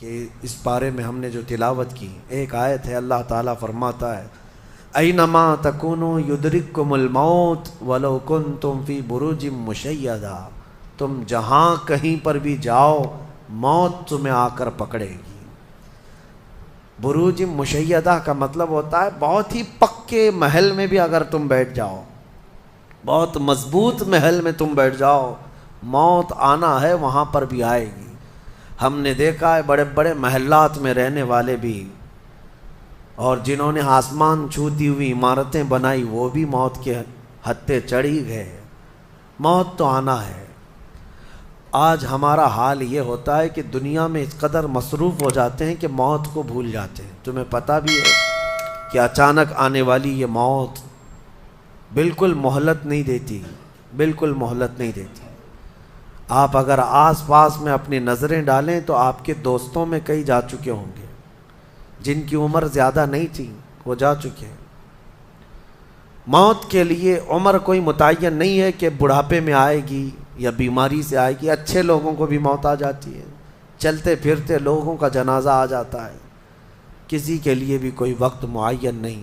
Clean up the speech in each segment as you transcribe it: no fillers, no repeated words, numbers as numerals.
کہ اس بارے میں ہم نے جو تلاوت کی ایک آیت ہے، اللہ تعالیٰ فرماتا ہے اینما تکونوا یدرککم الموت ولو کنتم فی بروج مشیدہ، تم جہاں کہیں پر بھی جاؤ موت تمہیں آ کر پکڑے گی۔ بروج مشیدہ کا مطلب ہوتا ہے بہت ہی پکے محل میں بھی اگر تم بیٹھ جاؤ، بہت مضبوط محل میں تم بیٹھ جاؤ، موت آنا ہے وہاں پر بھی آئے گی۔ ہم نے دیکھا ہے بڑے بڑے محلات میں رہنے والے بھی، اور جنہوں نے آسمان چھوتی ہوئی عمارتیں بنائی وہ بھی موت کے ہتھے چڑھی گئے۔ موت تو آنا ہے۔ آج ہمارا حال یہ ہوتا ہے کہ دنیا میں اس قدر مصروف ہو جاتے ہیں کہ موت کو بھول جاتے ہیں۔ تمہیں پتہ بھی ہے کہ اچانک آنے والی یہ موت بالکل مہلت نہیں دیتی، بالکل مہلت نہیں دیتی۔ آپ اگر آس پاس میں اپنی نظریں ڈالیں تو آپ کے دوستوں میں کئی جا چکے ہوں گے، جن کی عمر زیادہ نہیں تھی وہ جا چکے ہیں۔ موت کے لیے عمر کوئی متعین نہیں ہے کہ بڑھاپے میں آئے گی یا بیماری سے آئے گی۔ اچھے لوگوں کو بھی موت آ جاتی ہے، چلتے پھرتے لوگوں کا جنازہ آ جاتا ہے۔ کسی کے لیے بھی کوئی وقت معین نہیں۔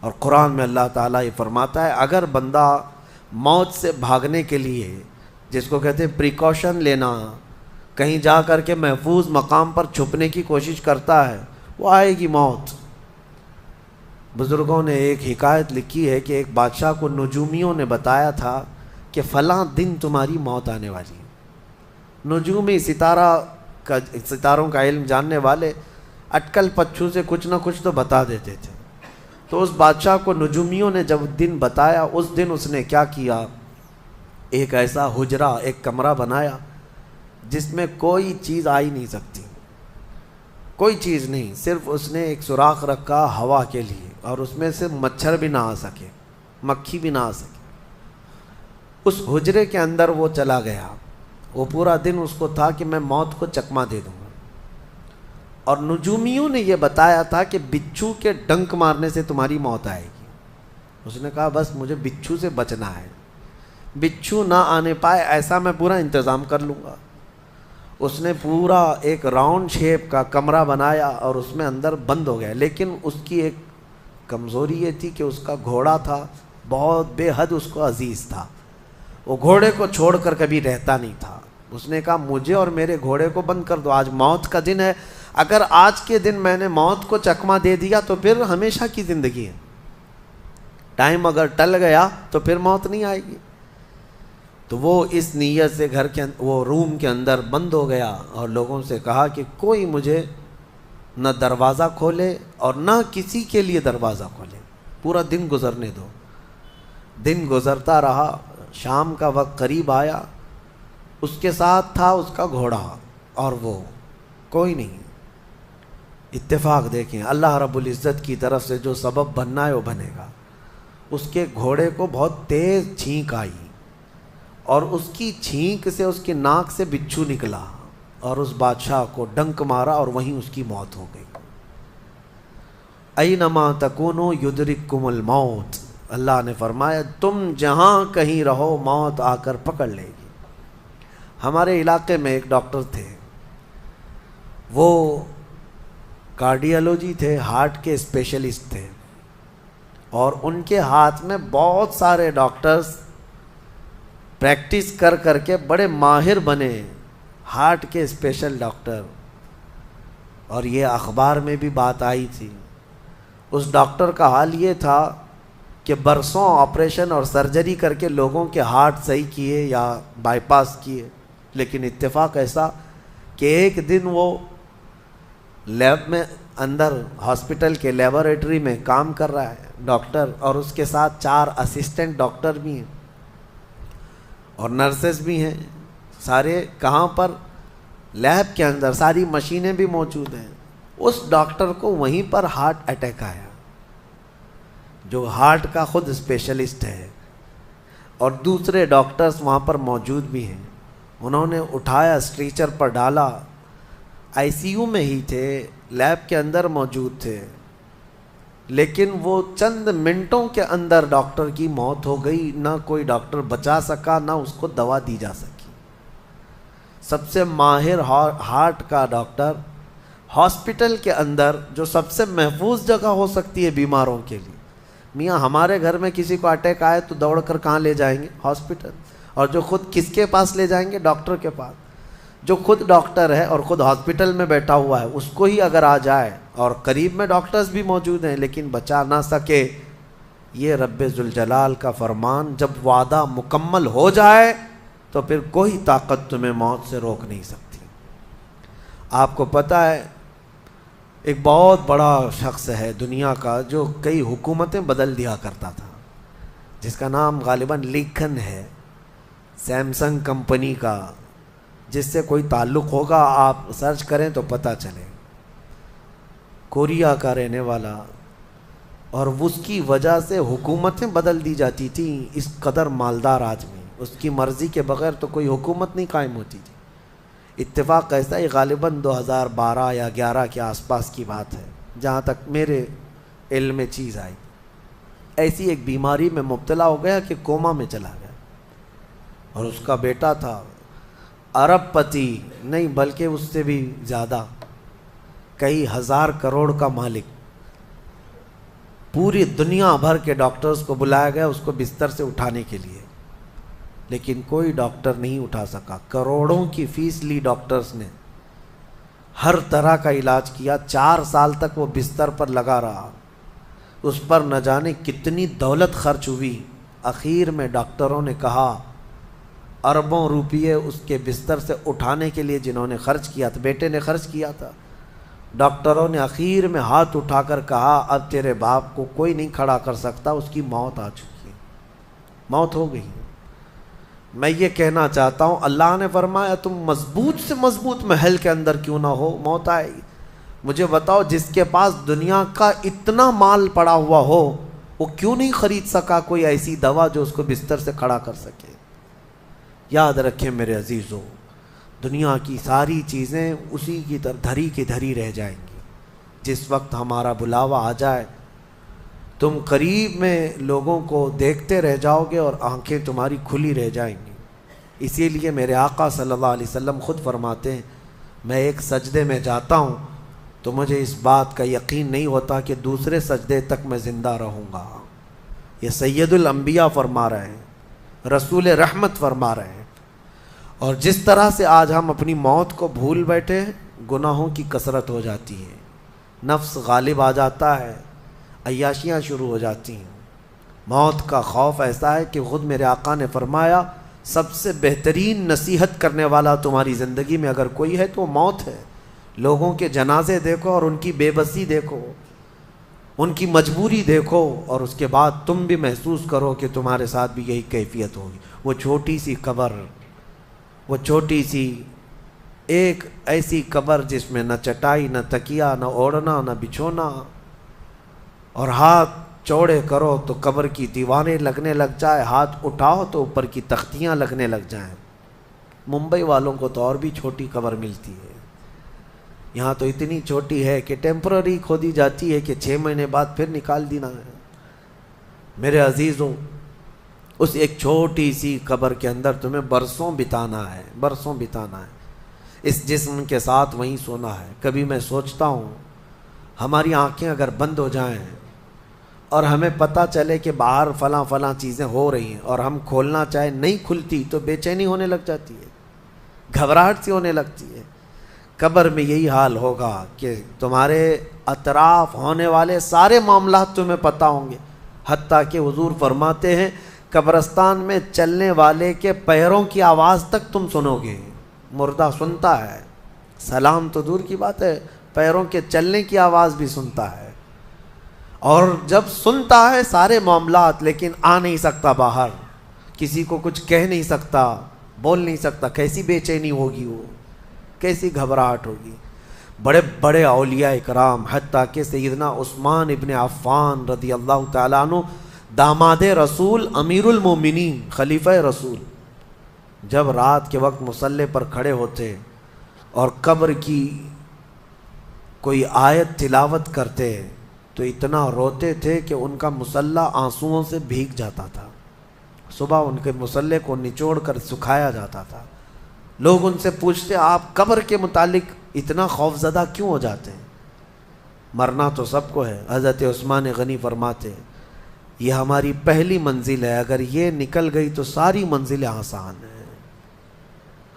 اور قرآن میں اللہ تعالیٰ یہ فرماتا ہے اگر بندہ موت سے بھاگنے کے لیے، جس کو کہتے ہیں پریکاشن لینا، کہیں جا کر کے محفوظ مقام پر چھپنے کی کوشش کرتا ہے، وہ آئے گی موت۔ بزرگوں نے ایک حکایت لکھی ہے کہ ایک بادشاہ کو نجومیوں نے بتایا تھا کہ فلاں دن تمہاری موت آنے والی ہے۔ نجومی ستاروں کا علم جاننے والے اٹکل پچھو سے کچھ نہ کچھ تو بتا دیتے تھے۔ تو اس بادشاہ کو نجومیوں نے جب دن بتایا، اس دن اس نے کیا کیا، ایک ایسا حجرہ، ایک کمرہ بنایا جس میں کوئی چیز آ ہی نہیں سکتی، کوئی چیز نہیں، صرف اس نے ایک سوراخ رکھا ہوا کے لیے، اور اس میں سے مچھر بھی نہ آ سکے، مکھی بھی نہ آ سکے۔ اس حجرے کے اندر وہ چلا گیا۔ وہ پورا دن اس کو تھا کہ میں موت کو چکما دے دوں گا۔ اور نجومیوں نے یہ بتایا تھا کہ بچھو کے ڈنک مارنے سے تمہاری موت آئے گی۔ اس نے کہا بس مجھے بچھو سے بچنا ہے، بچھو نہ آنے پائے ایسا میں پورا انتظام کر لوں گا۔ اس نے پورا ایک راؤنڈ شیپ کا کمرہ بنایا اور اس میں اندر بند ہو گیا۔ لیکن اس کی ایک کمزوری یہ تھی کہ اس کا گھوڑا تھا، بہت بے حد اس کو عزیز تھا، وہ گھوڑے کو چھوڑ کر کبھی رہتا نہیں تھا۔ اس نے کہا مجھے اور میرے گھوڑے کو بند کر دو، آج موت کا دن ہے، اگر آج کے دن میں نے موت کو چکما دے دیا تو پھر ہمیشہ کی زندگی ہے، ٹائم اگر ٹل گیا تو پھر موت نہیں آئے گی۔ تو وہ اس نیت سے وہ روم کے اندر بند ہو گیا اور لوگوں سے کہا کہ کوئی مجھے نہ دروازہ کھولے اور نہ کسی کے لیے دروازہ کھولے، پورا دن گزرنے دو۔ دن گزرتا رہا، شام کا وقت قریب آیا، اس کے ساتھ تھا اس کا گھوڑا اور وہ کوئی نہیں۔ اتفاق دیکھیں، اللہ رب العزت کی طرف سے جو سبب بننا ہے وہ بنے گا۔ اس کے گھوڑے کو بہت تیز چھینک آئی اور اس کی چھینک سے، اس کی ناک سے بچھو نکلا اور اس بادشاہ کو ڈنک مارا اور وہیں اس کی موت ہو گئی۔ اینما تکونوا یدرککم الموت، اللہ نے فرمایا تم جہاں کہیں رہو موت آ کر پکڑ لے گی۔ ہمارے علاقے میں ایک ڈاکٹر تھے، وہ کارڈیالوجی تھے، ہارٹ کے اسپیشلسٹ تھے، اور ان کے ہاتھ میں بہت سارے ڈاکٹرز پریکٹس کر کر کے بڑے ماہر بنے، ہارٹ کے اسپیشل ڈاکٹر۔ اور یہ اخبار میں بھی بات آئی تھی۔ اس ڈاکٹر کا حال یہ تھا کہ برسوں آپریشن اور سرجری کر کے لوگوں کے ہارٹ صحیح کیے یا بائی پاس کیے، لیکن اتفاق ایسا کہ ایک دن وہ لیب میں اندر ہاسپٹل کے لیبارٹری میں کام کر رہا ہے ڈاکٹر، اور اس کے ساتھ 4 اسسٹنٹ ڈاکٹر بھی ہیں اور نرسز بھی ہیں، سارے کہاں پر، لیب کے اندر، ساری مشینیں بھی موجود ہیں۔ اس ڈاکٹر کو وہیں پر ہارٹ اٹیک آیا، جو ہارٹ کا خود اسپیشلسٹ ہے، اور دوسرے ڈاکٹرز وہاں پر موجود بھی ہیں۔ انہوں نے اٹھایا، اسٹریچر پر ڈالا، آئی سی یو میں ہی تھے، لیب کے اندر موجود تھے، لیکن وہ چند منٹوں کے اندر ڈاکٹر کی موت ہو گئی۔ نہ کوئی ڈاکٹر بچا سکا، نہ اس کو دوا دی جا سکی۔ سب سے ماہر ہارٹ کا ڈاکٹر ہاسپٹل کے اندر جو سب سے محفوظ جگہ ہو سکتی ہے بیماروں کے لیے، میاں ہمارے گھر میں کسی کو اٹیک آئے تو دوڑ کر کہاں لے جائیں گے؟ ہاسپٹل. اور جو خود کس کے پاس لے جائیں گے؟ ڈاکٹر کے پاس. جو خود ڈاکٹر ہے اور خود ہاسپٹل میں بیٹھا ہوا ہے، اس کو ہی اگر آ جائے، اور قریب میں ڈاکٹرز بھی موجود ہیں لیکن بچا نہ سکے، یہ رب ذوالجلال کا فرمان، جب وعدہ مکمل ہو جائے تو پھر کوئی طاقت تمہیں موت سے روک نہیں سکتی. آپ کو پتہ ہے ایک بہت بڑا شخص ہے دنیا کا جو کئی حکومتیں بدل دیا کرتا تھا، جس کا نام غالباً لنکن ہے، سیمسنگ کمپنی کا. جس سے کوئی تعلق ہوگا آپ سرچ کریں تو پتہ چلے. کوریا کا رہنے والا، اور اس کی وجہ سے حکومتیں بدل دی جاتی تھیں. اس قدر مالدار آدمی، اس کی مرضی کے بغیر تو کوئی حکومت نہیں قائم ہوتی تھی. اتفاق ایسا ہی غالباً 2012 یا 11 کے آس پاس کی بات ہے جہاں تک میرے علم میں چیز آئی. ایسی ایک بیماری میں مبتلا ہو گیا کہ کوما میں چلا گیا، اور اس کا بیٹا تھا ارب پتی نہیں بلکہ اس سے بھی زیادہ، کئی ہزار کروڑ کا مالک. پوری دنیا بھر کے ڈاکٹرز کو بلایا گیا اس کو بستر سے اٹھانے کے لیے، لیکن کوئی ڈاکٹر نہیں اٹھا سکا. کروڑوں کی فیس لی ڈاکٹرز نے، ہر طرح کا علاج کیا. 4 سال تک وہ بستر پر لگا رہا، اس پر نہ جانے کتنی دولت خرچ ہوئی. اخیر میں ڈاکٹروں نے کہا، اربوں روپیے اس کے بستر سے اٹھانے کے لیے جنہوں نے خرچ کیا تھا، بیٹے نے خرچ کیا تھا، ڈاکٹروں نے اخیر میں ہاتھ اٹھا کر کہا اب تیرے باپ کو کوئی نہیں کھڑا کر سکتا، اس کی موت آ چکی ہے، موت ہو گئی. میں یہ کہنا چاہتا ہوں اللہ نے فرمایا تم مضبوط سے مضبوط محل کے اندر کیوں نہ ہو، موت آئے گی. مجھے بتاؤ جس کے پاس دنیا کا اتنا مال پڑا ہوا ہو وہ کیوں نہیں خرید سکا کوئی ایسی دوا جو اس کو بستر سے کھڑا کر سکے؟ یاد رکھیں میرے عزیزوں، دنیا کی ساری چیزیں اسی کی دھری کی دھری رہ جائیں گی. جس وقت ہمارا بلاوا آ جائے تم قریب میں لوگوں کو دیکھتے رہ جاؤ گے اور آنکھیں تمہاری کھلی رہ جائیں گی. اسی لیے میرے آقا صلی اللہ علیہ وسلم خود فرماتے ہیں میں ایک سجدے میں جاتا ہوں تو مجھے اس بات کا یقین نہیں ہوتا کہ دوسرے سجدے تک میں زندہ رہوں گا. یہ سید الانبیاء فرما رہے ہیں، رسول رحمت فرما رہے ہیں. اور جس طرح سے آج ہم اپنی موت کو بھول بیٹھے، گناہوں کی کثرت ہو جاتی ہے، نفس غالب آ جاتا ہے، عیاشیاں شروع ہو جاتی ہیں. موت کا خوف ایسا ہے کہ خود میرے آقا نے فرمایا سب سے بہترین نصیحت کرنے والا تمہاری زندگی میں اگر کوئی ہے تو موت ہے. لوگوں کے جنازے دیکھو اور ان کی بے بسی دیکھو، ان کی مجبوری دیکھو، اور اس کے بعد تم بھی محسوس کرو کہ تمہارے ساتھ بھی یہی کیفیت ہوگی. وہ چھوٹی سی قبر، وہ چھوٹی سی ایک ایسی قبر جس میں نہ چٹائی، نہ تکیا، نہ اوڑھنا، نہ بچھونا، اور ہاتھ چوڑے کرو تو قبر کی دیواریں لگنے لگ جائے، ہاتھ اٹھاؤ تو اوپر کی تختیاں لگنے لگ جائیں. ممبئی والوں کو تو اور بھی چھوٹی قبر ملتی ہے، یہاں تو اتنی چھوٹی ہے کہ ٹیمپرری کھودی جاتی ہے کہ 6 مہینے بعد پھر نکال دینا ہے. میرے عزیزوں، اس ایک چھوٹی سی قبر کے اندر تمہیں برسوں بتانا ہے، برسوں بتانا ہے. اس جسم کے ساتھ وہیں سونا ہے. کبھی میں سوچتا ہوں ہماری آنکھیں اگر بند ہو جائیں اور ہمیں پتہ چلے کہ باہر فلاں فلاں چیزیں ہو رہی ہیں اور ہم کھولنا چاہیں نہیں کھلتی تو بے چینی ہونے لگ جاتی ہے، گھبراہٹ سی ہونے لگتی ہے. قبر میں یہی حال ہوگا کہ تمہارے اطراف ہونے والے سارے معاملات تمہیں پتہ ہوں گے، حتیٰ کہ حضور فرماتے ہیں قبرستان میں چلنے والے کے پیروں کی آواز تک تم سنو گے. مردہ سنتا ہے، سلام تو دور کی بات ہے، پیروں کے چلنے کی آواز بھی سنتا ہے. اور جب سنتا ہے سارے معاملات لیکن آ نہیں سکتا باہر، کسی کو کچھ کہہ نہیں سکتا، بول نہیں سکتا. کیسی بے چینی ہوگی، وہ کیسی گھبراہٹ ہوگی. بڑے بڑے اولیاء اکرام حتیٰ کہ سیدنا عثمان ابن عفان رضی اللہ تعالیٰ عنہ، داماد رسول، امیر المومنین، خلیفہ رسول، جب رات کے وقت مصلی پر کھڑے ہوتے اور قبر کی کوئی آیت تلاوت کرتے تو اتنا روتے تھے کہ ان کا مصلی آنسوؤں سے بھیگ جاتا تھا. صبح ان کے مصلی کو نچوڑ کر سکھایا جاتا تھا. لوگ ان سے پوچھتے آپ قبر کے متعلق اتنا خوف زدہ کیوں ہو جاتے ہیں؟ مرنا تو سب کو ہے. حضرت عثمان غنی فرماتے ہیں یہ ہماری پہلی منزل ہے، اگر یہ نکل گئی تو ساری منزلیں آسان ہیں.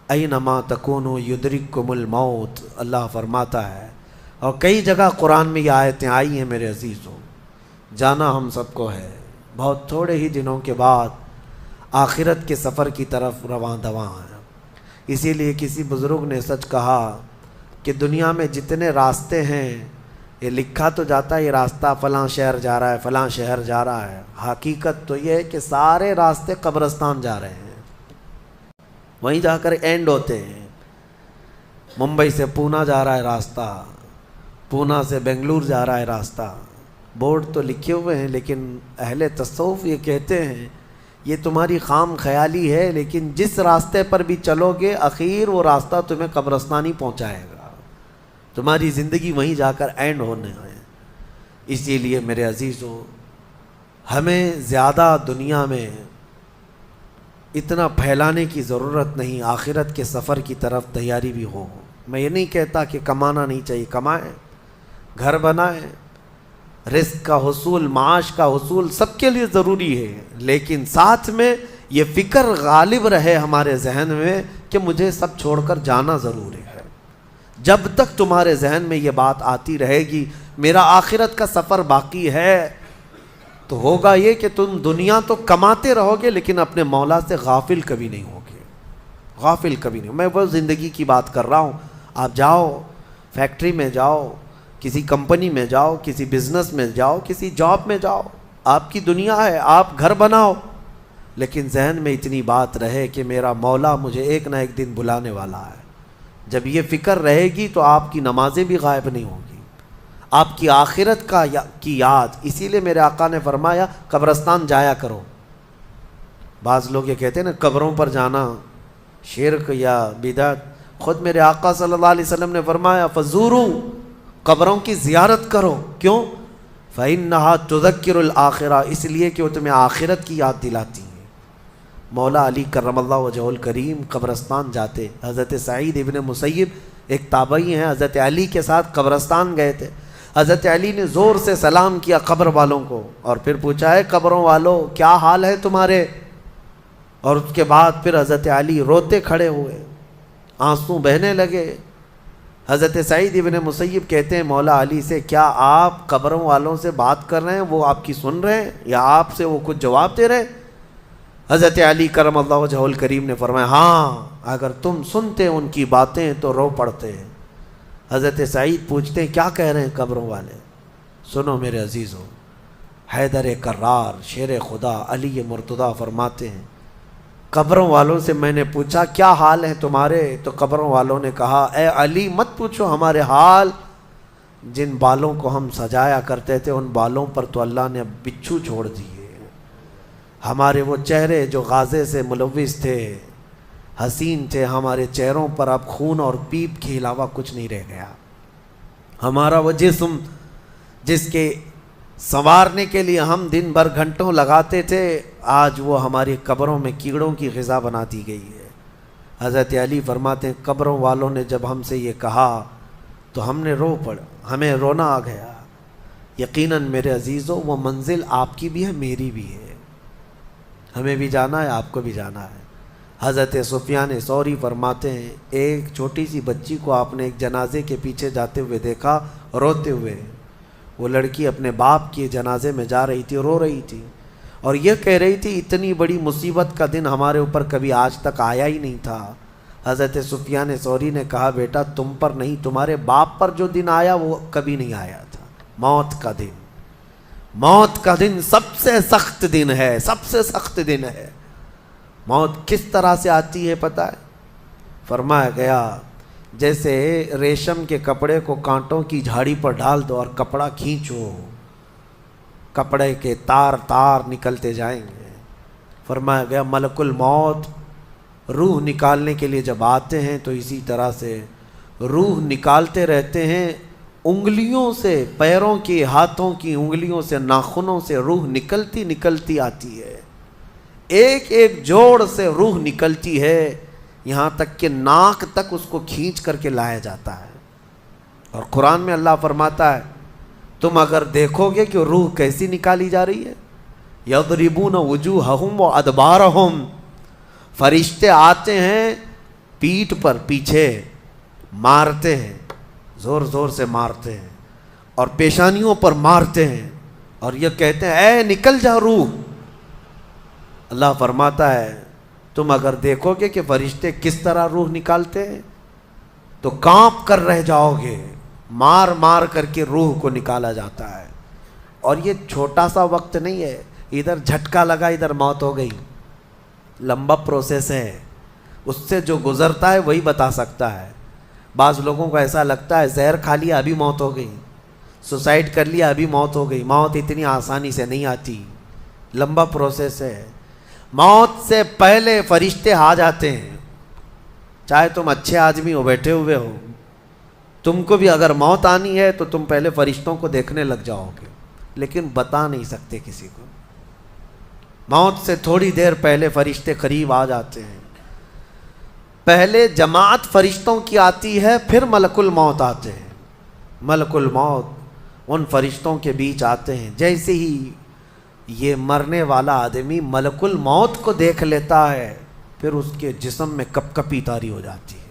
اینما تکونوا یدرککم الموت، اللہ فرماتا ہے. اور کئی جگہ قرآن میں یہ آیتیں آئی ہیں میرے عزیزوں. جانا ہم سب کو ہے، بہت تھوڑے ہی دنوں کے بعد آخرت کے سفر کی طرف رواں دواں ہیں. اسی لیے کسی بزرگ نے سچ کہا کہ دنیا میں جتنے راستے ہیں یہ لکھا تو جاتا ہے یہ راستہ فلاں شہر جا رہا ہے، فلاں شہر جا رہا ہے، حقیقت تو یہ ہے کہ سارے راستے قبرستان جا رہے ہیں، وہیں جا کر اینڈ ہوتے ہیں. ممبئی سے پونا جا رہا ہے راستہ، پونا سے بنگلور جا رہا ہے راستہ. بورڈ تو لکھے ہوئے ہیں لیکن اہل تصوف یہ کہتے ہیں یہ تمہاری خام خیالی ہے، لیکن جس راستے پر بھی چلو گے اخیر وہ راستہ تمہیں قبرستان ہی پہنچائے گا، تمہاری زندگی وہیں جا کر اینڈ ہونے ہے. اسی لیے میرے عزیزو ہمیں زیادہ دنیا میں اتنا پھیلانے کی ضرورت نہیں، آخرت کے سفر کی طرف تیاری بھی ہو. میں یہ نہیں کہتا کہ کمانا نہیں چاہیے، کمائیں، گھر بنائیں، رزق کا حصول، معاش کا حصول سب کے لیے ضروری ہے، لیکن ساتھ میں یہ فکر غالب رہے ہمارے ذہن میں کہ مجھے سب چھوڑ کر جانا ضروری ہے. جب تک تمہارے ذہن میں یہ بات آتی رہے گی میرا آخرت کا سفر باقی ہے، تو ہوگا یہ کہ تم دنیا تو کماتے رہو گے لیکن اپنے مولا سے غافل کبھی نہیں ہوگے، غافل کبھی نہیں. میں وہ زندگی کی بات کر رہا ہوں. آپ جاؤ فیکٹری میں جاؤ، کسی کمپنی میں جاؤ، کسی بزنس میں جاؤ، کسی جاب میں جاؤ، آپ کی دنیا ہے، آپ گھر بناؤ، لیکن ذہن میں اتنی بات رہے کہ میرا مولا مجھے ایک نہ ایک دن بلانے والا ہے. جب یہ فکر رہے گی تو آپ کی نمازیں بھی غائب نہیں ہوں گی، آپ کی آخرت کی یاد. اسی لیے میرے آقا نے فرمایا قبرستان جایا کرو. بعض لوگ یہ کہتے ہیں نا قبروں پر جانا شرک یا بدعت. خود میرے آقا صلی اللہ علیہ وسلم نے فرمایا فزورو، قبروں کی زیارت کرو. کیوں؟ فإنها تذکر الآخرہ، اس لیے کہ وہ تمہیں آخرت کی یاد دلاتی ہیں. مولا علی کرم اللہ وجہہ الکریم قبرستان جاتے. حضرت سعید ابن مسیب ایک تابعی ہیں، حضرت علی کے ساتھ قبرستان گئے تھے. حضرت علی نے زور سے سلام کیا قبر والوں کو اور پھر پوچھا ہے قبروں والوں کیا حال ہے تمہارے؟ اور اس کے بعد پھر حضرت علی روتے کھڑے ہوئے، آنسو بہنے لگے. حضرت سعید ابن مسیب کہتے ہیں مولا علی سے کیا آپ قبروں والوں سے بات کر رہے ہیں، وہ آپ کی سن رہے ہیں یا آپ سے وہ کچھ جواب دے رہے ہیں؟ حضرت علی کرم اللہ وجہہ الکریم نے فرمایا ہاں، اگر تم سنتے ان کی باتیں تو رو پڑتے. حضرت سعید پوچھتے ہیں کیا کہہ رہے ہیں قبروں والے؟ سنو میرے عزیزوں، حیدر کرار شیر خدا علی مرتضیٰ فرماتے ہیں قبروں والوں سے میں نے پوچھا کیا حال ہیں تمہارے، تو قبروں والوں نے کہا اے علی مت پوچھو ہمارے حال، جن بالوں کو ہم سجایا کرتے تھے ان بالوں پر تو اللہ نے بچھو چھوڑ دیے. ہمارے وہ چہرے جو غازے سے ملوث تھے، حسین تھے، ہمارے چہروں پر اب خون اور پیپ کے علاوہ کچھ نہیں رہ گیا. ہمارا وہ جسم جس کے سنوارنے کے لیے ہم دن بھر گھنٹوں لگاتے تھے، آج وہ ہماری قبروں میں کیڑوں کی غذا بنا دی گئی ہے. حضرت علی فرماتے ہیں قبروں والوں نے جب ہم سے یہ کہا تو ہم نے رو پڑا، ہمیں رونا آ گیا. یقیناً میرے عزیزوں وہ منزل آپ کی بھی ہے میری بھی ہے، ہمیں بھی جانا ہے آپ کو بھی جانا ہے. حضرت سفیان ثوری فرماتے ہیں ایک چھوٹی سی بچی کو آپ نے ایک جنازے کے پیچھے جاتے ہوئے دیکھا روتے ہوئے. وہ لڑکی اپنے باپ کے جنازے میں جا رہی تھی، رو رہی تھی اور یہ کہہ رہی تھی اتنی بڑی مصیبت کا دن ہمارے اوپر کبھی آج تک آیا ہی نہیں تھا. حضرت سفیان ثوری نے کہا بیٹا تم پر نہیں، تمہارے باپ پر جو دن آیا وہ کبھی نہیں آیا تھا. موت کا دن، موت کا دن سب سے سخت دن ہے، سب سے سخت دن ہے. موت کس طرح سے آتی ہے پتہ ہے؟ فرمایا گیا جیسے ریشم کے کپڑے کو کانٹوں کی جھاڑی پر ڈال دو اور کپڑا کھینچو، کپڑے کے تار تار نکلتے جائیں گے. فرمایا گیا ملک الموت روح نکالنے کے لیے جب آتے ہیں تو اسی طرح سے روح نکالتے رہتے ہیں انگلیوں سے، پیروں کی، ہاتھوں کی انگلیوں سے، ناخنوں سے روح نکلتی نکلتی آتی ہے. ایک ایک جوڑ سے روح نکلتی ہے، یہاں تک کہ ناک تک اس کو کھینچ کر کے لایا جاتا ہے. اور قرآن میں اللہ فرماتا ہے تم اگر دیکھو گے کہ روح کیسی نکالی جا رہی ہے، یضربون وجوہہم وادبارہم، فرشتے آتے ہیں پیٹھ پر، پیچھے مارتے ہیں، زور زور سے مارتے ہیں اور پیشانیوں پر مارتے ہیں اور یہ کہتے ہیں اے نکل جا روح۔ اللہ فرماتا ہے تم اگر دیکھو گے کہ فرشتے کس طرح روح نکالتے ہیں تو کانپ کر رہ جاؤ گے، مار مار کر کے روح کو نکالا جاتا ہے۔ اور یہ چھوٹا سا وقت نہیں ہے، ادھر جھٹکا لگا ادھر موت ہو گئی، لمبا پروسیس ہے، اس سے جو گزرتا ہے وہی بتا سکتا ہے۔ بعض لوگوں کو ایسا لگتا ہے زہر کھا لیا ابھی موت ہو گئی، سوسائڈ کر لیا ابھی موت ہو گئی۔ موت اتنی آسانی سے نہیں آتی، لمبا پروسیس ہے۔ موت سے پہلے فرشتے آ جاتے ہیں، چاہے تم اچھے آدمی ہو، بیٹھے ہوئے ہو، تم کو بھی اگر موت آنی ہے تو تم پہلے فرشتوں کو دیکھنے لگ جاؤ گے، لیکن بتا نہیں سکتے کسی کو۔ موت سے تھوڑی دیر پہلے فرشتے قریب آ جاتے ہیں۔ پہلے جماعت فرشتوں کی آتی ہے، پھر ملک الموت آتے ہیں۔ ملک الموت ان فرشتوں کے بیچ آتے ہیں۔ جیسے ہی یہ مرنے والا آدمی ملک الموت کو دیکھ لیتا ہے، پھر اس کے جسم میں کپ کپی طاری ہو جاتی ہے،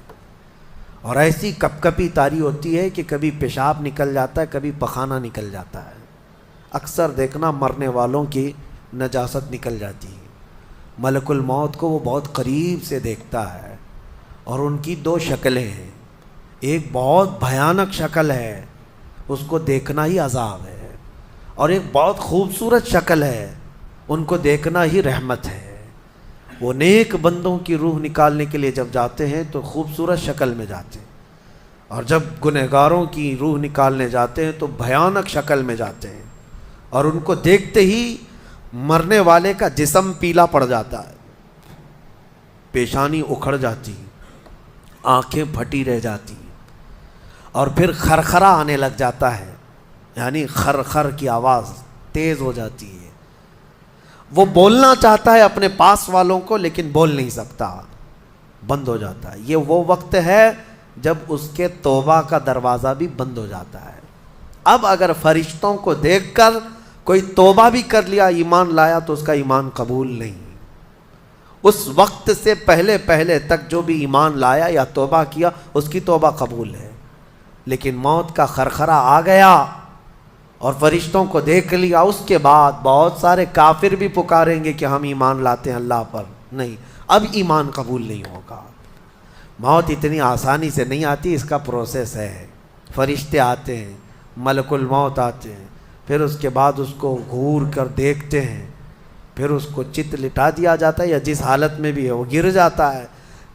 اور ایسی کپ کپی طاری ہوتی ہے کہ کبھی پیشاب نکل جاتا ہے، کبھی پخانہ نکل جاتا ہے۔ اکثر دیکھنا مرنے والوں کی نجاست نکل جاتی ہے۔ ملک الموت کو وہ بہت قریب سے دیکھتا ہے، اور ان کی دو شکلیں ہیں، ایک بہت بھیانک شکل ہے، اس کو دیکھنا ہی عذاب ہے، اور ایک بہت خوبصورت شکل ہے، ان کو دیکھنا ہی رحمت ہے۔ وہ نیک بندوں کی روح نکالنے کے لیے جب جاتے ہیں تو خوبصورت شکل میں جاتے ہیں، اور جب گنہگاروں کی روح نکالنے جاتے ہیں تو بھیانک شکل میں جاتے ہیں، اور ان کو دیکھتے ہی مرنے والے کا جسم پیلا پڑ جاتا ہے، پیشانی اکھڑ جاتی، آنکھیں پھٹی رہ جاتی، اور پھر خرخرا آنے لگ جاتا ہے، یعنی خرخر کی آواز تیز ہو جاتی ہے۔ وہ بولنا چاہتا ہے اپنے پاس والوں کو، لیکن بول نہیں سکتا، بند ہو جاتا ہے۔ یہ وہ وقت ہے جب اس کے توبہ کا دروازہ بھی بند ہو جاتا ہے۔ اب اگر فرشتوں کو دیکھ کر کوئی توبہ بھی کر لیا، ایمان لایا، تو اس کا ایمان قبول نہیں۔ اس وقت سے پہلے پہلے تک جو بھی ایمان لایا یا توبہ کیا، اس کی توبہ قبول ہے۔ لیکن موت کا خرخرا آ گیا اور فرشتوں کو دیکھ لیا، اس کے بعد بہت سارے کافر بھی پکاریں گے کہ ہم ایمان لاتے ہیں اللہ پر، نہیں، اب ایمان قبول نہیں ہوگا۔ موت اتنی آسانی سے نہیں آتی، اس کا پروسیس ہے۔ فرشتے آتے ہیں، ملک الموت آتے ہیں، پھر اس کے بعد اس کو گھور کر دیکھتے ہیں، پھر اس کو چت لٹا دیا جاتا ہے، یا جس حالت میں بھی ہے وہ گر جاتا ہے،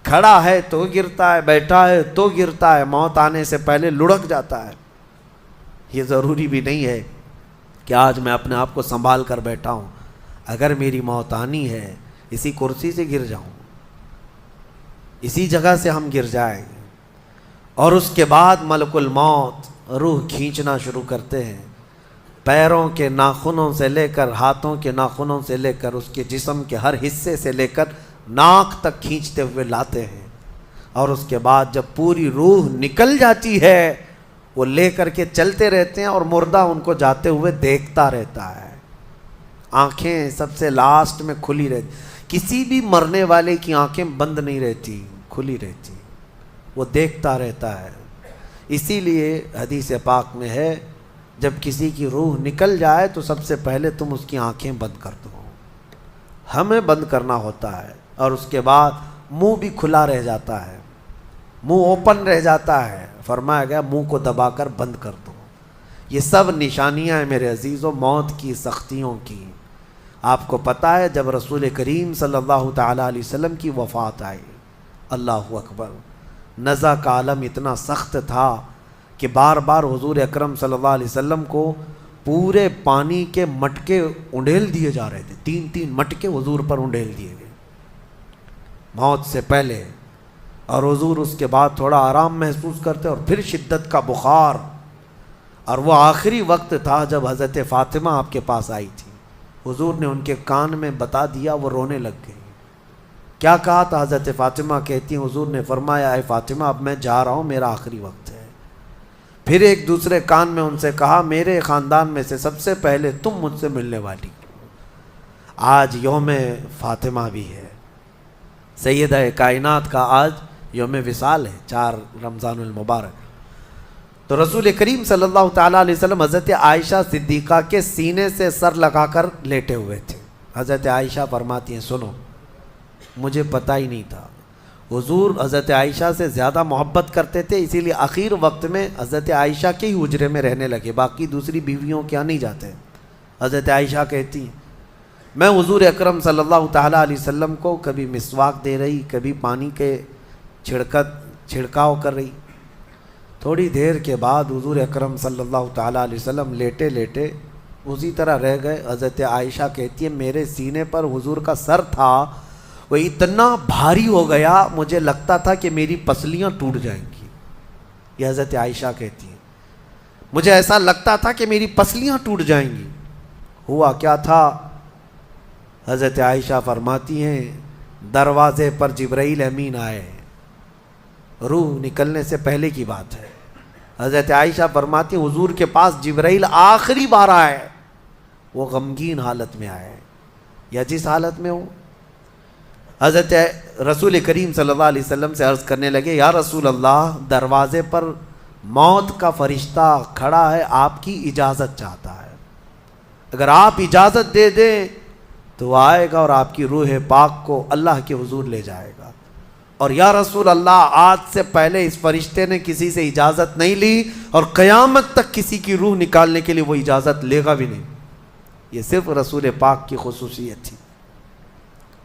کھڑا ہے تو گرتا ہے، بیٹھا ہے تو گرتا ہے، موت آنے سے پہلے لڑک جاتا ہے۔ یہ ضروری بھی نہیں ہے کہ آج میں اپنے آپ کو سنبھال کر بیٹھا ہوں، اگر میری موت آنی ہے اسی کرسی سے گر جاؤں، اسی جگہ سے ہم گر جائیں گے۔ اور اس کے بعد ملک الموت روح کھینچنا شروع کرتے ہیں، پیروں کے ناخنوں سے لے کر ہاتھوں کے ناخنوں سے لے کر اس کے جسم کے ہر حصے سے لے کر ناک تک کھینچتے ہوئے لاتے ہیں، اور اس کے بعد جب پوری روح نکل جاتی ہے وہ لے کر کے چلتے رہتے ہیں، اور مردہ ان کو جاتے ہوئے دیکھتا رہتا ہے، آنکھیں سب سے لاسٹ میں کھلی رہتی، کسی بھی مرنے والے کی آنکھیں بند نہیں رہتی، کھلی رہتی، وہ دیکھتا رہتا ہے۔ اسی لیے حدیث پاک میں ہے جب کسی کی روح نکل جائے تو سب سے پہلے تم اس کی آنکھیں بند کر دو، ہمیں بند کرنا ہوتا ہے، اور اس کے بعد منہ بھی کھلا رہ جاتا ہے، منہ اوپن رہ جاتا ہے، فرمایا گیا منہ کو دبا کر بند کر دو۔ یہ سب نشانیاں ہیں میرے عزیزوں موت کی سختیوں کی۔ آپ کو پتہ ہے جب رسول کریم صلی اللہ تعالیٰ علیہ وسلم کی وفات آئی، اللہ اکبر، نزع کا عالم اتنا سخت تھا کہ بار بار حضور اکرم صلی اللہ علیہ وسلم کو پورے پانی کے مٹکے انڈیل دیے جا رہے تھے، 3 مٹکے حضور پر انڈیل دیے گئے موت سے پہلے، اور حضور اس کے بعد تھوڑا آرام محسوس کرتے اور پھر شدت کا بخار، اور وہ آخری وقت تھا جب حضرت فاطمہ آپ کے پاس آئی تھی، حضور نے ان کے کان میں بتا دیا، وہ رونے لگ گئی۔ کیا کہا تھا؟ حضرت فاطمہ کہتی ہیں حضور نے فرمایا اے فاطمہ اب میں جا رہا ہوں، میرا آخری وقت ہے۔ پھر ایک دوسرے کان میں ان سے کہا میرے خاندان میں سے سب سے پہلے تم مجھ سے ملنے والی۔ آج یوم فاطمہ بھی ہے، سیدہ کائنات کا آج یوم وصال ہے، 4 رمضان المبارک۔ تو رسول کریم صلی اللہ تعالیٰ علیہ وسلم حضرت عائشہ صدیقہ کے سینے سے سر لگا کر لیٹے ہوئے تھے۔ حضرت عائشہ فرماتی ہیں سنو، مجھے پتہ ہی نہیں تھا۔ حضور حضرت عائشہ سے زیادہ محبت کرتے تھے، اسی لیے آخر وقت میں حضرت عائشہ کے ہی حجرے میں رہنے لگے، باقی دوسری بیویوں کیا نہیں جاتے۔ حضرت عائشہ کہتی ہیں میں حضور اکرم صلی اللہ تعالیٰ علیہ وسلم کو کبھی مسواک دے رہی، کبھی پانی کے چھڑکاؤ کر رہی۔ تھوڑی دیر کے بعد حضور اکرم صلی اللہ تعالیٰ علیہ وسلم لیٹے لیٹے اسی طرح رہ گئے۔ حضرت عائشہ کہتی ہے میرے سینے پر حضور کا سر تھا، وہ اتنا بھاری ہو گیا مجھے لگتا تھا کہ میری پسلیاں ٹوٹ جائیں گی۔ یہ حضرت عائشہ کہتی ہیں مجھے ایسا لگتا تھا کہ میری پسلیاں ٹوٹ جائیں گی۔ ہوا کیا تھا؟ حضرت عائشہ فرماتی ہیں دروازے پر جبرائیل امین آئے، روح نکلنے سے پہلے کی بات ہے۔ حضرت عائشہ فرماتی ہیں حضور کے پاس جبرائیل آخری بار آئے، وہ غمگین حالت میں آئے یا جس حالت میں ہو۔ حضرت رسول کریم صلی اللہ علیہ وسلم سے عرض کرنے لگے یا رسول اللہ، دروازے پر موت کا فرشتہ کھڑا ہے، آپ کی اجازت چاہتا ہے، اگر آپ اجازت دے دیں تو وہ آئے گا اور آپ کی روح پاک کو اللہ کے حضور لے جائے گا۔ اور یا رسول اللہ، آج سے پہلے اس فرشتے نے کسی سے اجازت نہیں لی اور قیامت تک کسی کی روح نکالنے کے لیے وہ اجازت لے گا بھی نہیں۔ یہ صرف رسول پاک کی خصوصیت تھی۔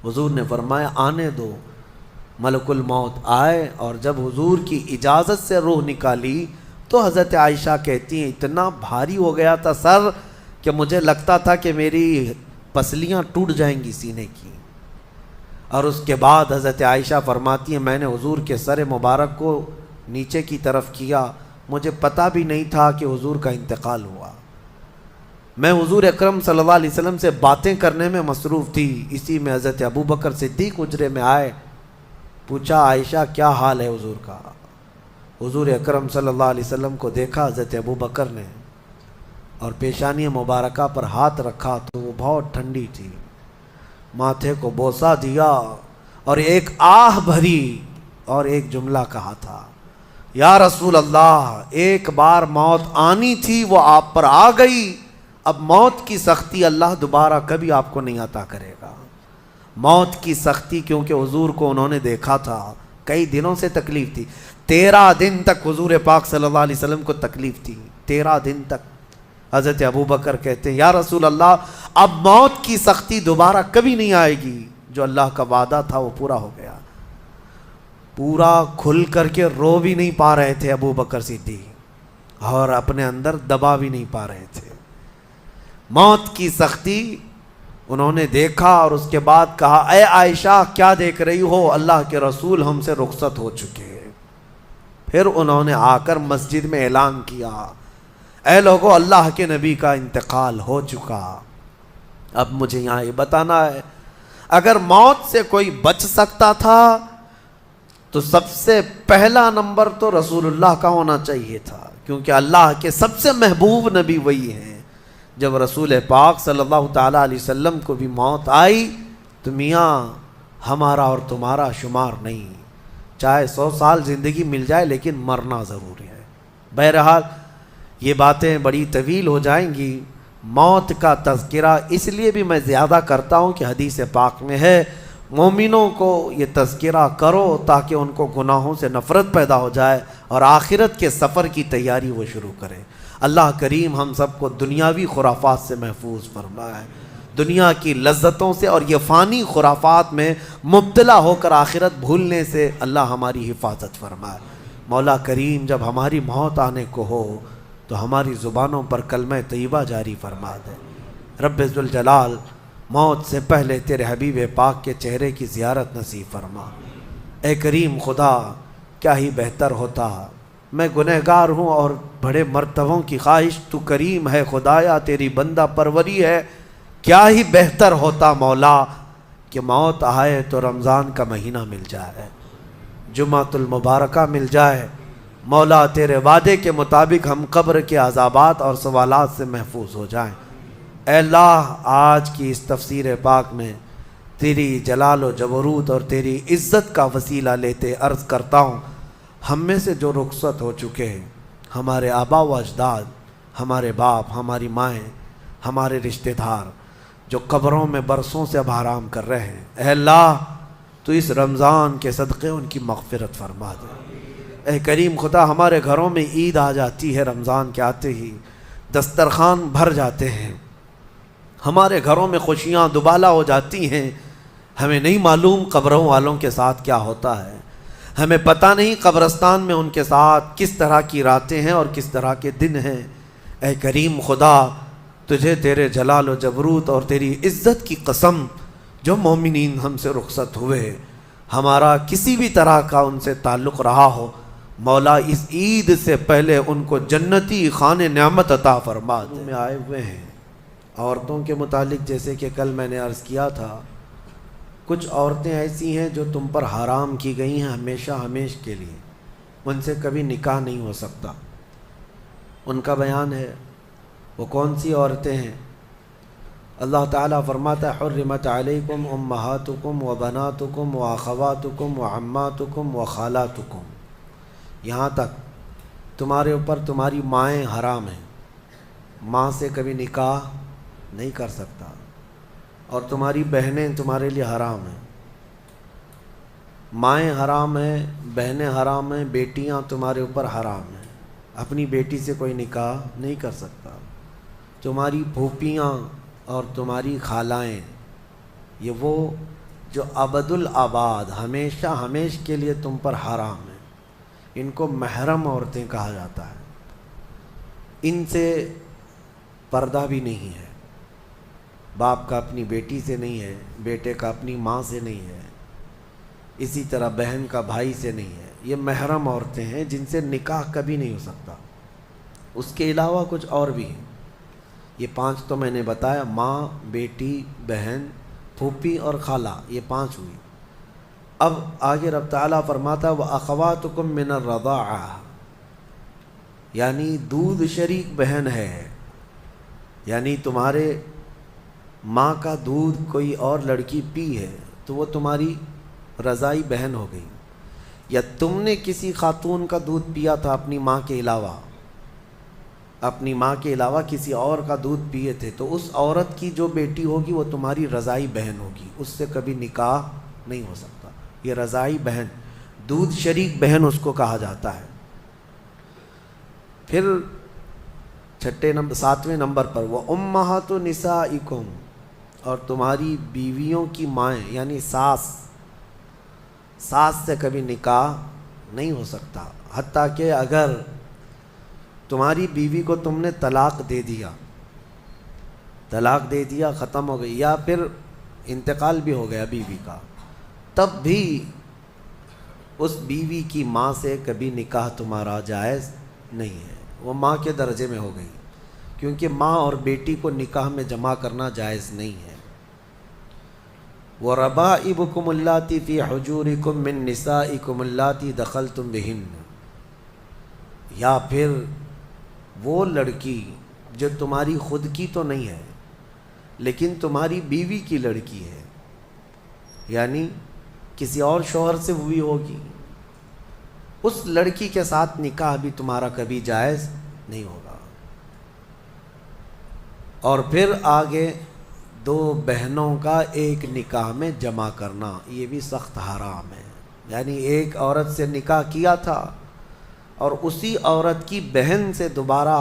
حضور نے فرمایا آنے دو۔ ملک الموت آئے اور جب حضور کی اجازت سے روح نکالی تو حضرت عائشہ کہتی ہیں اتنا بھاری ہو گیا تھا سر کہ مجھے لگتا تھا کہ میری پسلیاں ٹوٹ جائیں گی سینے کی۔ اور اس کے بعد حضرت عائشہ فرماتی ہیں میں نے حضور کے سر مبارک کو نیچے کی طرف کیا، مجھے پتہ بھی نہیں تھا کہ حضور کا انتقال ہوا۔ میں حضور اکرم صلی اللہ علیہ وسلم سے باتیں کرنے میں مصروف تھی، اسی میں حضرت ابوبکر صدیق حجرے میں آئے، پوچھا عائشہ کیا حال ہے حضور کا؟ حضور اکرم صلی اللہ علیہ وسلم کو دیکھا حضرت ابوبکر نے اور پیشانی مبارکہ پر ہاتھ رکھا تو وہ بہت ٹھنڈی تھی، ماتھے کو بوسہ دیا اور ایک آہ بھری اور ایک جملہ کہا تھا یا رسول اللہ، ایک بار موت آنی تھی وہ آپ پر آ گئی، اب موت کی سختی اللہ دوبارہ کبھی آپ کو نہیں عطا کرے گا۔ موت کی سختی کیونکہ حضور کو انہوں نے دیکھا تھا، کئی دنوں سے تکلیف تھی، 13 دن تک حضور پاک صلی اللہ علیہ وسلم کو تکلیف تھی، 13 دن تک۔ حضرت ابوبکر کہتے ہیں یا رسول اللہ، اب موت کی سختی دوبارہ کبھی نہیں آئے گی، جو اللہ کا وعدہ تھا وہ پورا ہو گیا۔ پورا کھل کر کے رو بھی نہیں پا رہے تھے ابوبکر صدیق اور اپنے اندر دبا بھی نہیں پا رہے تھے۔ موت کی سختی انہوں نے دیکھا اور اس کے بعد کہا اے عائشہ کیا دیکھ رہی ہو، اللہ کے رسول ہم سے رخصت ہو چکے۔ پھر انہوں نے آ کر مسجد میں اعلان کیا اے لوگو، اللہ کے نبی کا انتقال ہو چکا۔ اب مجھے یہاں یہ بتانا ہے اگر موت سے کوئی بچ سکتا تھا تو سب سے پہلا نمبر تو رسول اللہ کا ہونا چاہیے تھا، کیونکہ اللہ کے سب سے محبوب نبی وہی ہیں۔ جب رسول پاک صلی اللہ تعالیٰ علیہ وسلم کو بھی موت آئی تو میاں ہمارا اور تمہارا شمار نہیں، چاہے 100 سال زندگی مل جائے لیکن مرنا ضروری ہے۔ بہرحال یہ باتیں بڑی طویل ہو جائیں گی۔ موت کا تذکرہ اس لیے بھی میں زیادہ کرتا ہوں کہ حدیث پاک میں ہے مومنوں کو یہ تذکرہ کرو تاکہ ان کو گناہوں سے نفرت پیدا ہو جائے اور آخرت کے سفر کی تیاری وہ شروع کریں۔ اللہ کریم ہم سب کو دنیاوی خرافات سے محفوظ فرمائے، دنیا کی لذتوں سے اور یہ فانی خرافات میں مبتلا ہو کر آخرت بھولنے سے اللہ ہماری حفاظت فرمائے۔ مولا کریم جب ہماری موت آنے کو ہو تو ہماری زبانوں پر کلمہ طیبہ جاری فرما دے۔ رب ذوالجلال موت سے پہلے تیرے حبیب پاک کے چہرے کی زیارت نصیب فرما۔ اے کریم خدا، کیا ہی بہتر ہوتا، میں گنہگار ہوں اور بڑے مرتبوں کی خواہش، تو کریم ہے خدایا، تیری بندہ پروری ہے، کیا ہی بہتر ہوتا مولا کہ موت آئے تو رمضان کا مہینہ مل جائے، جمعۃ المبارکہ مل جائے، مولا تیرے وعدے کے مطابق ہم قبر کے عذابات اور سوالات سے محفوظ ہو جائیں۔ اے اللہ آج کی اس تفسیر پاک میں تیری جلال و جبروت اور تیری عزت کا وسیلہ لیتے عرض کرتا ہوں، ہم میں سے جو رخصت ہو چکے ہیں، ہمارے آبا و اجداد، ہمارے باپ، ہماری مائیں، ہمارے رشتہ دار جو قبروں میں برسوں سے اب آرام کر رہے ہیں، اے اللہ تو اس رمضان کے صدقے ان کی مغفرت فرما دے۔ اے کریم خدا، ہمارے گھروں میں عید آ جاتی ہے، رمضان کے آتے ہی دسترخوان بھر جاتے ہیں، ہمارے گھروں میں خوشیاں دوبالا ہو جاتی ہیں، ہمیں نہیں معلوم قبروں والوں کے ساتھ کیا ہوتا ہے، ہمیں پتہ نہیں قبرستان میں ان کے ساتھ کس طرح کی راتیں ہیں اور کس طرح کے دن ہیں۔ اے کریم خدا، تجھے تیرے جلال و جبروت اور تیری عزت کی قسم، جو مومنین ہم سے رخصت ہوئے، ہمارا کسی بھی طرح کا ان سے تعلق رہا ہو، مولا اس عید سے پہلے ان کو جنتی خان نعمت عطا فرما دے۔ میں آئے ہوئے ہیں عورتوں کے متعلق، جیسے کہ کل میں نے عرض کیا تھا، کچھ عورتیں ایسی ہیں جو تم پر حرام کی گئی ہیں ہمیشہ ہمیش کے لیے، ان سے کبھی نکاح نہیں ہو سکتا۔ ان کا بیان ہے، وہ کون سی عورتیں ہیں؟ اللہ تعالیٰ فرماتا ہے حرمت علیکم امہاتکم و بناتکم و اخواتکم و عماتکم و خالاتکم، یہاں تک تمہارے اوپر تمہاری مائیں حرام ہیں، ماں سے کبھی نکاح نہیں کر سکتا، اور تمہاری بہنیں تمہارے لیے حرام ہیں، مائیں حرام ہیں، بہنیں حرام ہیں، بیٹیاں تمہارے اوپر حرام ہیں، اپنی بیٹی سے کوئی نکاح نہیں کر سکتا، تمہاری پھوپھیاں اور تمہاری خالائیں، یہ وہ جو ابد الآباد ہمیشہ ہمیش کے لیے تم پر حرام ہیں، ان کو محرم عورتیں کہا جاتا ہے، ان سے پردہ بھی نہیں ہے، باپ کا اپنی بیٹی سے نہیں ہے، بیٹے کا اپنی ماں سے نہیں ہے، اسی طرح بہن کا بھائی سے نہیں ہے، یہ محرم عورتیں ہیں جن سے نکاح کبھی نہیں ہو سکتا۔ اس کے علاوہ کچھ اور بھی ہیں، یہ 5 تو میں نے بتایا، ماں، بیٹی، بہن، پھوپھی اور خالہ، یہ 5 ہوئی۔ اب آگے رب تعالیٰ فرماتا ہے وَأَخَوَاتُكُم مِّنَ الرَّضَاعَةِ، یعنی دودھ شریک بہن ہے، یعنی تمہارے ماں کا دودھ کوئی اور لڑکی پی ہے تو وہ تمہاری رضائی بہن ہو گئی، یا تم نے کسی خاتون کا دودھ پیا تھا اپنی ماں کے علاوہ، اپنی ماں کے علاوہ کسی اور کا دودھ پیے تھے، تو اس عورت کی جو بیٹی ہوگی وہ تمہاری رضائی بہن ہوگی، اس سے کبھی نکاح نہیں ہو سکتا۔ یہ رضائی بہن، دودھ شریک بہن اس کو کہا جاتا ہے۔ پھر 7ویں نمبر پر وہ امہات نسائکم، اور تمہاری بیویوں کی مائیں، یعنی ساس سے کبھی نکاح نہیں ہو سکتا، حتیٰ کہ اگر تمہاری بیوی کو تم نے طلاق دے دیا ختم ہو گئی، یا پھر انتقال بھی ہو گیا بیوی کا، تب بھی اس بیوی کی ماں سے کبھی نکاح تمہارا جائز نہیں ہے، وہ ماں کے درجے میں ہو گئی، کیونکہ ماں اور بیٹی کو نکاح میں جمع کرنا جائز نہیں ہے۔ وَرَبَائِبُكُمُ اللَّاتِي فِي حُجُورِكُم مِّن نِّسَائِكُمُ اللَّاتِي دَخَلْتُم بِهِنَّ، یا پھر وہ لڑکی جو تمہاری خود کی تو نہیں ہے لیکن تمہاری بیوی کی لڑکی ہے، یعنی کسی اور شوہر سے ہوئی ہوگی، اس لڑکی کے ساتھ نکاح بھی تمہارا کبھی جائز نہیں ہوگا۔ اور پھر آگے 2 بہنوں کا ایک نکاح میں جمع کرنا، یہ بھی سخت حرام ہے، یعنی ایک عورت سے نکاح کیا تھا اور اسی عورت کی بہن سے دوبارہ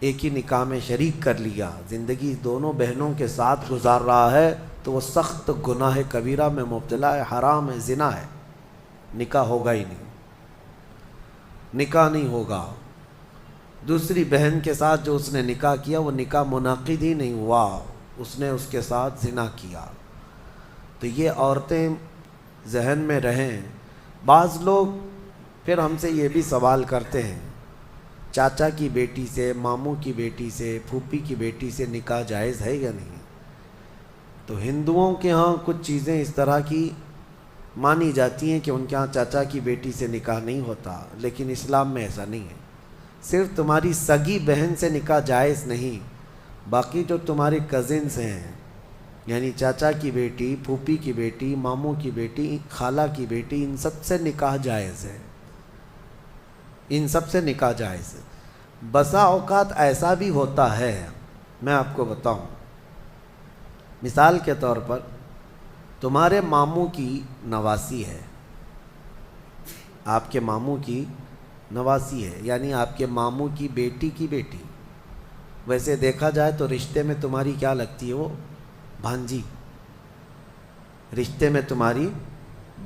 ایک ہی نکاح میں شریک کر لیا، زندگی دونوں بہنوں کے ساتھ گزار رہا ہے، تو وہ سخت گناہ کبیرہ میں مبتلا ہے، حرام ہے، زنا ہے، نکاح ہوگا ہی نہیں، نکاح نہیں ہوگا۔ دوسری بہن کے ساتھ جو اس نے نکاح کیا وہ نکاح منعقد ہی نہیں ہوا، اس نے اس کے ساتھ زنا کیا۔ تو یہ عورتیں ذہن میں رہیں۔ بعض لوگ پھر ہم سے یہ بھی سوال کرتے ہیں، چاچا کی بیٹی سے، ماموں کی بیٹی سے، پھوپھی کی بیٹی سے نکاح جائز ہے یا نہیں؟ تو ہندوؤں کے ہاں کچھ چیزیں اس طرح کی مانی جاتی ہیں کہ ان کے ہاں چاچا کی بیٹی سے نکاح نہیں ہوتا، لیکن اسلام میں ایسا نہیں ہے۔ صرف تمہاری سگی بہن سے نکاح جائز نہیں، باقی جو تمہارے کزنس ہیں، یعنی چاچا کی بیٹی، پھوپھی کی بیٹی، ماموں کی بیٹی، خالہ کی بیٹی، ان سب سے نکاح جائز ہے، ان سب سے نکاح جائز ہے۔ بسا اوقات ایسا بھی ہوتا ہے، میں آپ کو بتاؤں، مثال کے طور پر تمہارے ماموں کی نواسی ہے، آپ کے ماموں کی نواسی ہے، یعنی آپ کے ماموں کی بیٹی، ویسے دیکھا جائے تو رشتے میں تمہاری کیا لگتی ہے؟ وہ بھانجی، رشتے میں تمہاری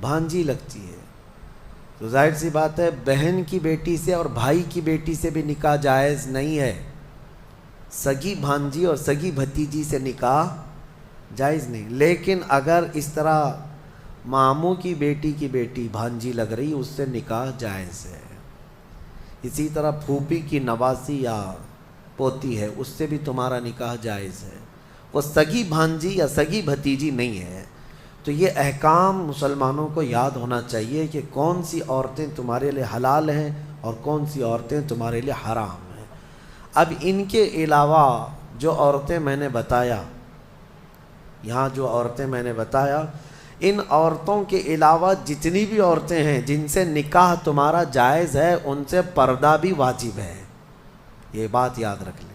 بھانجی لگتی ہے۔ تو ظاہر سی بات ہے بہن کی بیٹی سے اور بھائی کی بیٹی سے بھی نکاح جائز نہیں ہے، سگی بھانجی اور سگی بھتیجی سے نکاح جائز نہیں۔ لیکن اگر اس طرح ماموں کی بیٹی بھانجی لگ رہی، اس سے نکاح جائز ہے۔ اسی طرح پھوپھی کی نواسی یا پوتی ہے، اس سے بھی تمہارا نکاح جائز ہے، وہ سگی بھانجی یا سگی بھتیجی نہیں ہے۔ تو یہ احکام مسلمانوں کو یاد ہونا چاہیے کہ کون سی عورتیں تمہارے لیے حلال ہیں اور کون سی عورتیں تمہارے لیے حرام ہیں۔ اب ان کے علاوہ جو عورتیں میں نے بتایا، یہاں جو عورتیں میں نے بتایا، ان عورتوں کے علاوہ جتنی بھی عورتیں ہیں جن سے نکاح تمہارا جائز ہے، ان سے پردہ بھی واجب ہے، یہ بات یاد رکھ لیں۔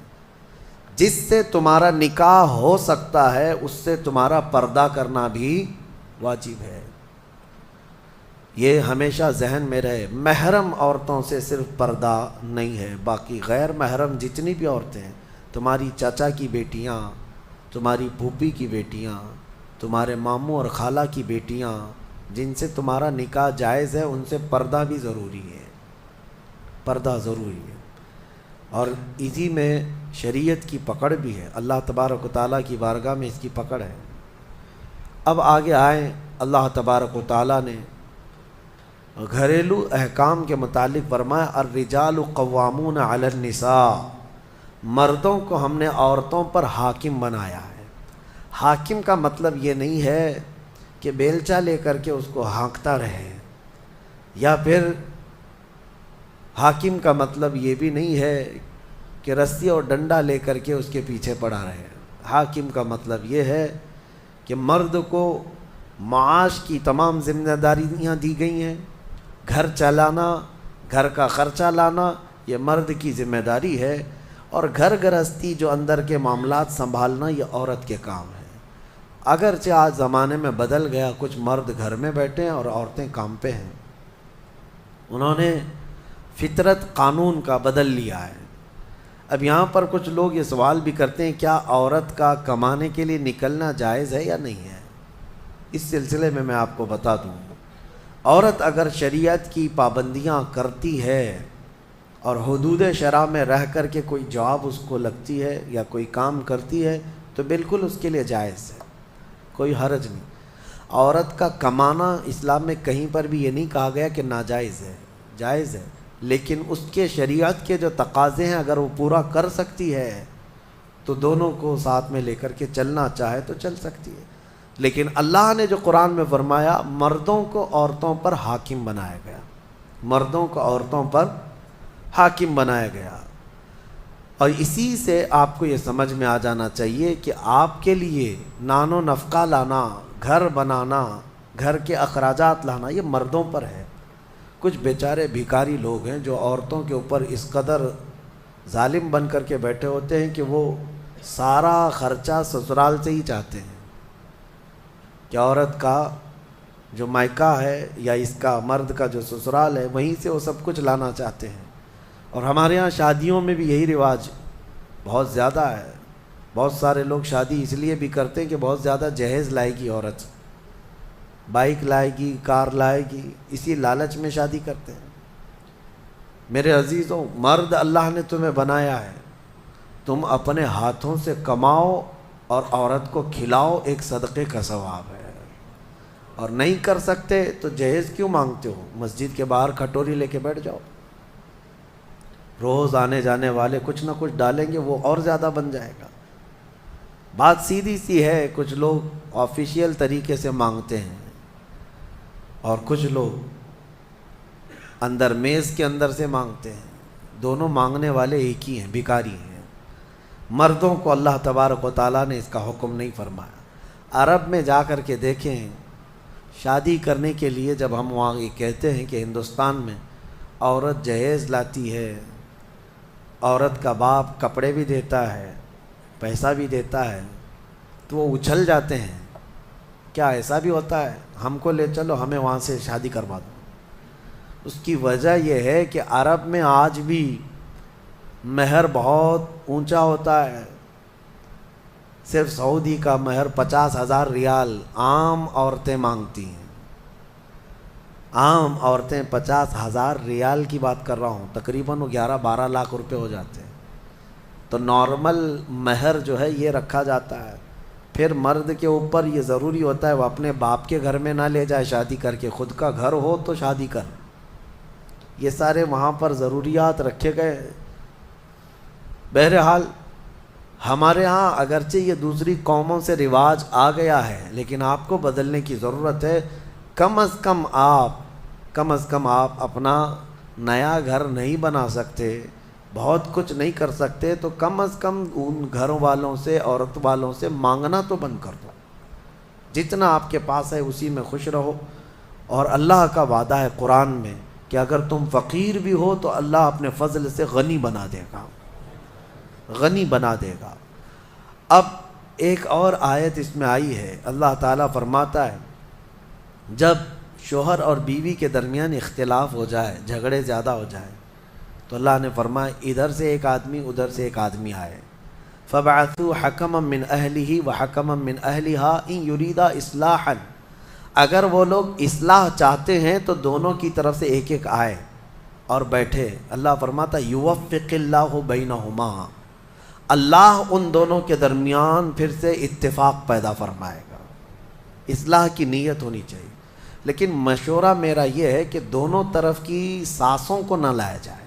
جس سے تمہارا نکاح ہو سکتا ہے اس سے تمہارا پردہ کرنا بھی واجب ہے، یہ ہمیشہ ذہن میں رہے۔ محرم عورتوں سے صرف پردہ نہیں ہے، باقی غیر محرم جتنی بھی عورتیں ہیں، تمہاری چاچا کی بیٹیاں، تمہاری پھوپھی کی بیٹیاں، تمہارے ماموں اور خالہ کی بیٹیاں، جن سے تمہارا نکاح جائز ہے، ان سے پردہ بھی ضروری ہے، پردہ ضروری ہے۔ اور اسی میں شریعت کی پکڑ بھی ہے، اللہ تبارک و تعالیٰ کی بارگاہ میں اس کی پکڑ ہے۔ اب آگے آئیں، اللہ تبارک و تعالیٰ نے گھریلو احکام کے متعلق فرمایا الرجال قوامون علی النساء، مردوں کو ہم نے عورتوں پر حاکم بنایا ہے۔ حاکم کا مطلب یہ نہیں ہے کہ بیلچا لے کر کے اس کو ہانکتا رہے، یا پھر حاکم کا مطلب یہ بھی نہیں ہے کہ رسی اور ڈنڈا لے کر کے اس کے پیچھے پڑا رہے۔ حاکم کا مطلب یہ ہے کہ مرد کو معاش کی تمام ذمہ داریاں دی گئی ہیں، گھر چلانا، گھر کا خرچہ لانا، یہ مرد کی ذمہ داری ہے، اور گھر گرہستی جو اندر کے معاملات سنبھالنا یہ عورت کے کام ہے۔ اگرچہ آج زمانے میں بدل گیا، کچھ مرد گھر میں بیٹھے ہیں اور عورتیں کام پہ ہیں، انہوں نے فطرت قانون کا بدل لیا ہے۔ اب یہاں پر کچھ لوگ یہ سوال بھی کرتے ہیں کیا عورت کا کمانے کے لیے نکلنا جائز ہے یا نہیں ہے؟ اس سلسلے میں آپ کو بتا دوں، عورت اگر شریعت کی پابندیاں کرتی ہے اور حدود شرع میں رہ کر کے کوئی جاب اس کو لگتی ہے یا کوئی کام کرتی ہے تو بالکل اس کے لیے جائز ہے، کوئی حرج نہیں۔ عورت کا کمانا اسلام میں کہیں پر بھی یہ نہیں کہا گیا کہ ناجائز ہے، جائز ہے، لیکن اس کے شریعت کے جو تقاضے ہیں اگر وہ پورا کر سکتی ہے تو دونوں کو ساتھ میں لے کر کے چلنا چاہے تو چل سکتی ہے۔ لیکن اللہ نے جو قرآن میں فرمایا مردوں کو عورتوں پر حاکم بنایا گیا، مردوں کو عورتوں پر حاکم بنایا گیا، اور اسی سے آپ کو یہ سمجھ میں آ جانا چاہیے کہ آپ کے لیے نان و نفقہ لانا، گھر بنانا، گھر کے اخراجات لانا یہ مردوں پر ہے۔ کچھ بیچارے بھیکاری لوگ ہیں جو عورتوں کے اوپر اس قدر ظالم بن کر کے بیٹھے ہوتے ہیں کہ وہ سارا خرچہ سسرال سے ہی چاہتے ہیں کہ عورت کا جو مائکہ ہے یا اس کا مرد کا جو سسرال ہے وہیں سے وہ سب کچھ لانا چاہتے ہیں۔ اور ہمارے ہاں شادیوں میں بھی یہی رواج بہت زیادہ ہے، بہت سارے لوگ شادی اس لیے بھی کرتے ہیں کہ بہت زیادہ جہیز لائے گی عورت، بائک لائے گی، کار لائے گی، اسی لالچ میں شادی کرتے ہیں۔ میرے عزیزوں، مرد اللہ نے تمہیں بنایا ہے، تم اپنے ہاتھوں سے کماؤ اور عورت کو کھلاؤ، ایک صدقے کا ثواب ہے۔ اور نہیں کر سکتے تو جہیز کیوں مانگتے ہو؟ مسجد کے باہر کھٹوری لے کے بیٹھ جاؤ، روز آنے جانے والے کچھ نہ کچھ ڈالیں گے، وہ اور زیادہ بن جائے گا۔ بات سیدھی سی ہے، کچھ لوگ آفیشیل طریقے سے مانگتے ہیں، اور کچھ لوگ اندر میز کے اندر سے مانگتے ہیں. دونوں مانگنے والے ایک ہی ہیں، بھکاری ہیں. مردوں کو اللہ تبارک و تعالیٰ نے اس کا حکم نہیں فرمایا. عرب میں جا کر کے دیکھیں، شادی کرنے کے لیے جب ہم وہاں یہ کہتے ہیں کہ ہندوستان میں عورت جہیز لاتی ہے، عورت کا باپ کپڑے بھی دیتا ہے، پیسہ بھی دیتا ہے، تو وہ اچھل جاتے ہیں. کیا ایسا بھی ہوتا ہے؟ ہم کو لے چلو، ہمیں وہاں سے شادی کروا دو. اس کی وجہ یہ ہے کہ عرب میں آج بھی مہر بہت اونچا ہوتا ہے. صرف سعودی کا مہر 50,000 ریال عام عورتیں مانگتی ہیں. عام عورتیں 50,000 ریال کی بات کر رہا ہوں، تقریباً 11-12 لاکھ روپے ہو جاتے ہیں. تو نارمل مہر جو ہے یہ رکھا جاتا ہے. پھر مرد کے اوپر یہ ضروری ہوتا ہے وہ اپنے باپ کے گھر میں نہ لے جائے شادی کر کے، خود کا گھر ہو تو شادی کر. یہ سارے وہاں پر ضروریات رکھے گئے. بہرحال ہمارے ہاں اگرچہ یہ دوسری قوموں سے رواج آ گیا ہے، لیکن آپ کو بدلنے کی ضرورت ہے. کم از کم آپ اپنا نیا گھر نہیں بنا سکتے، بہت کچھ نہیں کر سکتے، تو کم از کم ان گھروں والوں سے، عورت والوں سے مانگنا تو بند کر دو. جتنا آپ کے پاس ہے اسی میں خوش رہو. اور اللہ کا وعدہ ہے قرآن میں کہ اگر تم فقیر بھی ہو تو اللہ اپنے فضل سے غنی بنا دے گا، غنی بنا دے گا. اب ایک اور آیت اس میں آئی ہے، اللہ تعالیٰ فرماتا ہے جب شوہر اور بیوی کے درمیان اختلاف ہو جائے، جھگڑے زیادہ ہو جائے، تو اللہ نے فرمایا ادھر سے ایک آدمی ادھر سے ایک آدمی آئے. فَبَعَثُوا حَكَمًا مِّنْ أَهْلِهِ وَحَكَمًا مِّنْ أَهْلِهَا إِن يُرِيدَا إِصْلَاحًا. اگر وہ لوگ اصلاح چاہتے ہیں تو دونوں کی طرف سے ایک ایک آئے اور بیٹھے. اللہ فرماتا يُوَفِّقِ اللَّهُ بَيْنَهُمَا، اللہ ان دونوں کے درمیان پھر سے اتفاق پیدا فرمائے گا. اصلاح کی نیت ہونی چاہیے. لیکن مشورہ میرا یہ ہے کہ دونوں طرف کی ساسوں کو نہ لایا جائے.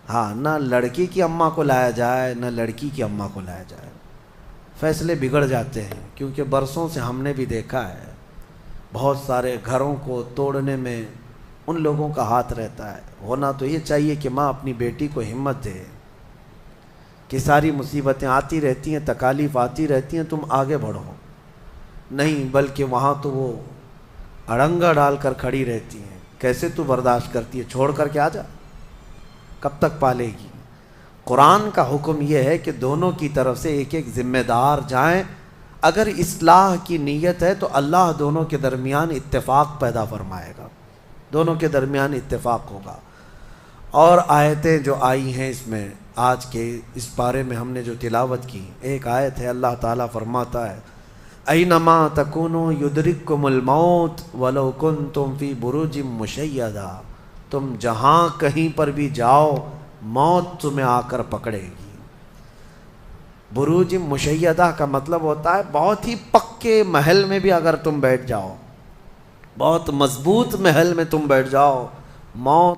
ہاں، نہ لڑکی کی اماں کو لایا جائے نہ لڑکی کی اماں کو لایا جائے. فیصلے بگڑ جاتے ہیں، کیونکہ برسوں سے ہم نے بھی دیکھا ہے بہت سارے گھروں کو توڑنے میں ان لوگوں کا ہاتھ رہتا ہے. ہونا تو یہ چاہیے کہ ماں اپنی بیٹی کو ہمت دے کہ ساری مصیبتیں آتی رہتی ہیں، تکالیف آتی رہتی ہیں، تم آگے بڑھو. نہیں، بلکہ وہاں تو وہ اڑنگا ڈال کر کھڑی رہتی ہیں. کیسے تو برداشت کرتی ہے؟ چھوڑ کر کے آ جا، کب تک پالے گی؟ قرآن کا حکم یہ ہے کہ دونوں کی طرف سے ایک ایک ذمہ دار جائیں. اگر اصلاح کی نیت ہے تو اللہ دونوں کے درمیان اتفاق پیدا فرمائے گا، دونوں کے درمیان اتفاق ہوگا. اور آیتیں جو آئی ہیں اس میں آج کے اس پارے میں ہم نے جو تلاوت کی، ایک آیت ہے اللہ تعالیٰ فرماتا ہے اینما تکونوا یدرککم الموت ولو کنتم فی بروج مشیدہ. تم جہاں کہیں پر بھی جاؤ موت تمہیں آ کر پکڑے گی. بروج مشیدہ کا مطلب ہوتا ہے بہت ہی پکے محل میں بھی اگر تم بیٹھ جاؤ، بہت مضبوط محل میں تم بیٹھ جاؤ، موت